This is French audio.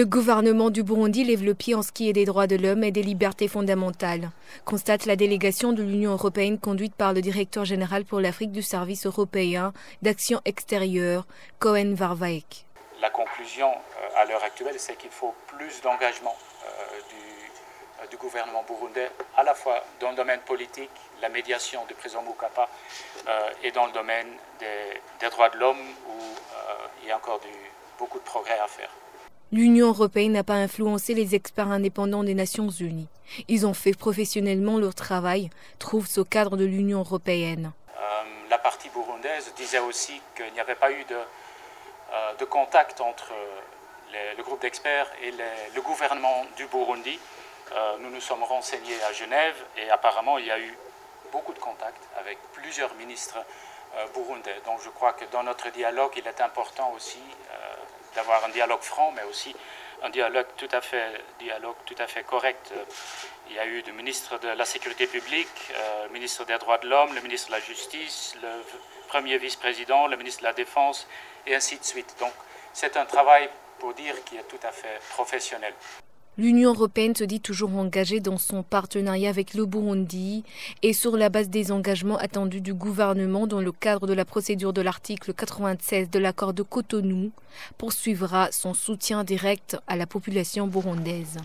Le gouvernement du Burundi lève le pied en ce qui est des droits de l'homme et des libertés fondamentales, constate la délégation de l'Union européenne conduite par le directeur général pour l'Afrique du Service européen d'action extérieure, Koen Verweyck. La conclusion à l'heure actuelle, c'est qu'il faut plus d'engagement du gouvernement burundais, à la fois dans le domaine politique, la médiation du président Mukapa, et dans le domaine des droits de l'homme, où il y a encore beaucoup de progrès à faire. L'Union européenne n'a pas influencé les experts indépendants des Nations unies. Ils ont fait professionnellement leur travail, trouve ce cadre de l'Union européenne. La partie burundaise disait aussi qu'il n'y avait pas eu de contact entre le groupe d'experts et le gouvernement du Burundi. Nous nous sommes renseignés à Genève et apparemment il y a eu beaucoup de contacts avec plusieurs ministres burundais. Donc je crois que dans notre dialogue, il est important aussi d'avoir un dialogue franc, mais aussi un dialogue tout à fait correct. Il y a eu le ministre de la Sécurité publique, le ministre des Droits de l'Homme, le ministre de la Justice, le premier vice-président, le ministre de la Défense, et ainsi de suite. Donc c'est un travail, pour dire, qui est tout à fait professionnel. L'Union européenne se dit toujours engagée dans son partenariat avec le Burundi et sur la base des engagements attendus du gouvernement dans le cadre de la procédure de l'article 96 de l'accord de Cotonou, poursuivra son soutien direct à la population burundaise.